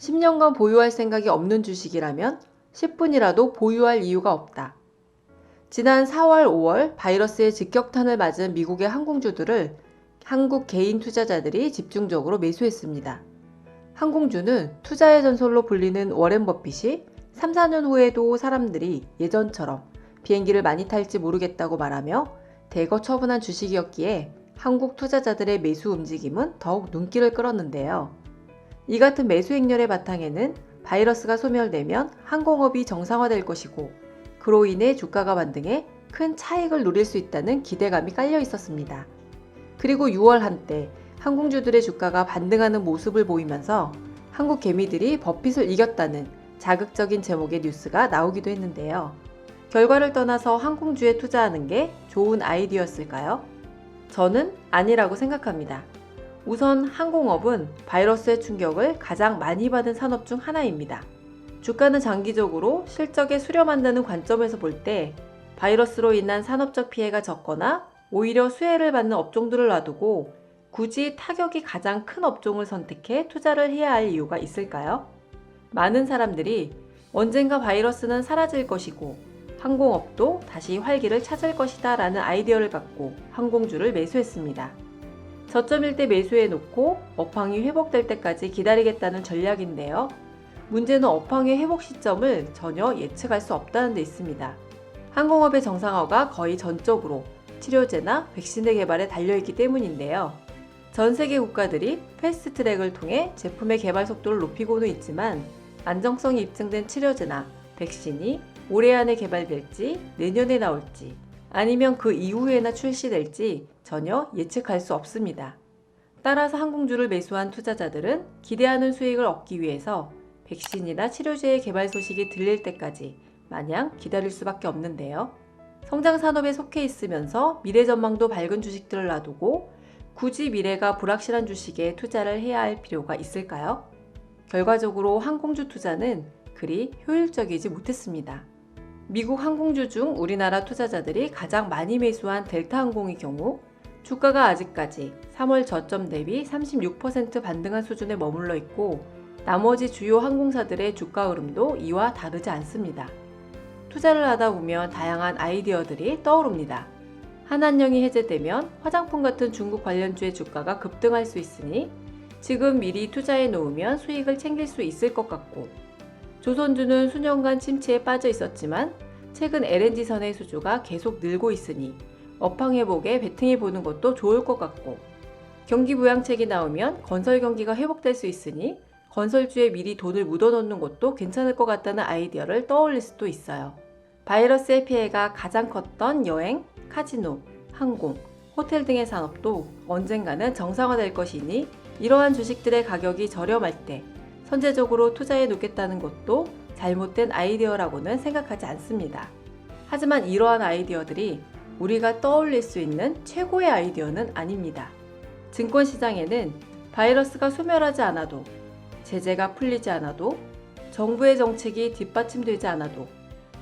10년간 보유할 생각이 없는 주식이라면 10분이라도 보유할 이유가 없다. 지난 4월, 5월 바이러스의 직격탄을 맞은 미국의 항공주들을 한국 개인 투자자들이 집중적으로 매수했습니다. 항공주는 투자의 전설로 불리는 워렌 버핏이 3, 4년 후에도 사람들이 예전처럼 비행기를 많이 탈지 모르겠다고 말하며 대거 처분한 주식이었기에 한국 투자자들의 매수 움직임은 더욱 눈길을 끌었는데요. 이 같은 매수 행렬의 바탕에는 바이러스가 소멸되면 항공업이 정상화될 것이고 그로 인해 주가가 반등해 큰 차익을 누릴 수 있다는 기대감이 깔려 있었습니다. 그리고 6월 한때 항공주들의 주가가 반등하는 모습을 보이면서 한국 개미들이 버핏을 이겼다는 자극적인 제목의 뉴스가 나오기도 했는데요. 결과를 떠나서 항공주에 투자하는 게 좋은 아이디어였을까요? 저는 아니라고 생각합니다. 우선 항공업은 바이러스의 충격을 가장 많이 받은 산업 중 하나입니다. 주가는 장기적으로 실적에 수렴한다는 관점에서 볼 때 바이러스로 인한 산업적 피해가 적거나 오히려 수혜를 받는 업종들을 놔두고 굳이 타격이 가장 큰 업종을 선택해 투자를 해야 할 이유가 있을까요? 많은 사람들이 언젠가 바이러스는 사라질 것이고 항공업도 다시 활기를 찾을 것이다 라는 아이디어를 갖고 항공주를 매수했습니다. 저점일 때 매수해 놓고 업황이 회복될 때까지 기다리겠다는 전략인데요. 문제는 업황의 회복 시점을 전혀 예측할 수 없다는 데 있습니다. 항공업의 정상화가 거의 전적으로 치료제나 백신의 개발에 달려있기 때문인데요. 전 세계 국가들이 패스트트랙을 통해 제품의 개발 속도를 높이고는 있지만 안정성이 입증된 치료제나 백신이 올해 안에 개발될지 내년에 나올지 아니면 그 이후에나 출시될지 전혀 예측할 수 없습니다. 따라서 항공주를 매수한 투자자들은 기대하는 수익을 얻기 위해서 백신이나 치료제의 개발 소식이 들릴 때까지 마냥 기다릴 수밖에 없는데요. 성장 산업에 속해 있으면서 미래 전망도 밝은 주식들을 놔두고 굳이 미래가 불확실한 주식에 투자를 해야 할 필요가 있을까요? 결과적으로 항공주 투자는 그리 효율적이지 못했습니다. 미국 항공주 중 우리나라 투자자들이 가장 많이 매수한 델타항공의 경우 주가가 아직까지 3월 저점 대비 36% 반등한 수준에 머물러 있고 나머지 주요 항공사들의 주가 흐름도 이와 다르지 않습니다. 투자를 하다 보면 다양한 아이디어들이 떠오릅니다. 한한령이 해제되면 화장품 같은 중국 관련주의 주가가 급등할 수 있으니 지금 미리 투자해 놓으면 수익을 챙길 수 있을 것 같고 조선주는 수년간 침체에 빠져 있었지만 최근 LNG선의 수주가 계속 늘고 있으니 업황 회복에 베팅해 보는 것도 좋을 것 같고 경기 부양책이 나오면 건설 경기가 회복될 수 있으니 건설주에 미리 돈을 묻어놓는 것도 괜찮을 것 같다는 아이디어를 떠올릴 수도 있어요. 바이러스의 피해가 가장 컸던 여행, 카지노, 항공, 호텔 등의 산업도 언젠가는 정상화될 것이니 이러한 주식들의 가격이 저렴할 때 선제적으로 투자해 놓겠다는 것도 잘못된 아이디어라고는 생각하지 않습니다. 하지만 이러한 아이디어들이 우리가 떠올릴 수 있는 최고의 아이디어는 아닙니다. 증권시장에는 바이러스가 소멸하지 않아도 제재가 풀리지 않아도 정부의 정책이 뒷받침되지 않아도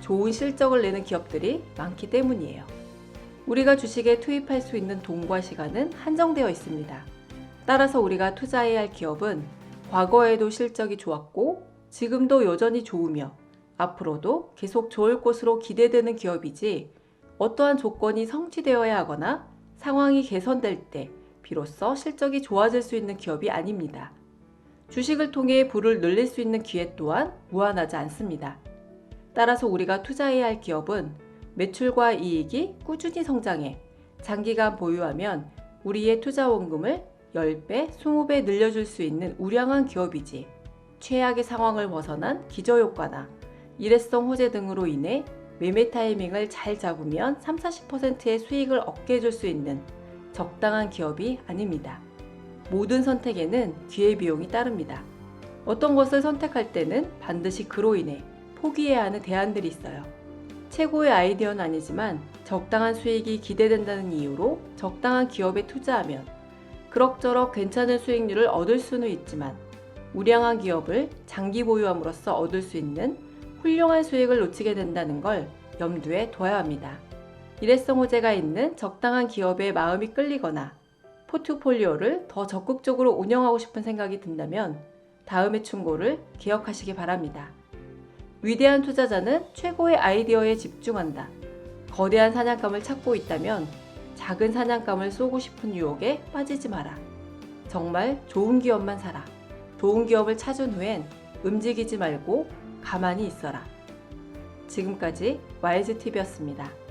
좋은 실적을 내는 기업들이 많기 때문이에요. 우리가 주식에 투입할 수 있는 돈과 시간은 한정되어 있습니다. 따라서 우리가 투자해야 할 기업은 과거에도 실적이 좋았고 지금도 여전히 좋으며 앞으로도 계속 좋을 것으로 기대되는 기업이지 어떠한 조건이 성취되어야 하거나 상황이 개선될 때 비로소 실적이 좋아질 수 있는 기업이 아닙니다. 주식을 통해 부를 늘릴 수 있는 기회 또한 무한하지 않습니다. 따라서 우리가 투자해야 할 기업은 매출과 이익이 꾸준히 성장해 장기간 보유하면 우리의 투자 원금을 10배, 20배 늘려줄 수 있는 우량한 기업이지 최악의 상황을 벗어난 기저효과나 일회성 호재 등으로 인해 매매 타이밍을 잘 잡으면 30-40%의 수익을 얻게 해줄 수 있는 적당한 기업이 아닙니다. 모든 선택에는 기회비용이 따릅니다. 어떤 것을 선택할 때는 반드시 그로 인해 포기해야 하는 대안들이 있어요. 최고의 아이디어는 아니지만 적당한 수익이 기대된다는 이유로 적당한 기업에 투자하면 그럭저럭 괜찮은 수익률을 얻을 수는 있지만 우량한 기업을 장기 보유함으로써 얻을 수 있는 훌륭한 수익을 놓치게 된다는 걸 염두에 둬야 합니다. 일회성 호재가 있는 적당한 기업에 마음이 끌리거나 포트폴리오를 더 적극적으로 운영하고 싶은 생각이 든다면 다음의 충고를 기억하시기 바랍니다. 위대한 투자자는 최고의 아이디어에 집중한다. 거대한 사냥감을 찾고 있다면 작은 사냥감을 쏘고 싶은 유혹에 빠지지 마라. 정말 좋은 기업만 사라. 좋은 기업을 찾은 후엔 움직이지 말고 가만히 있어라. 지금까지 와일즈TV였습니다.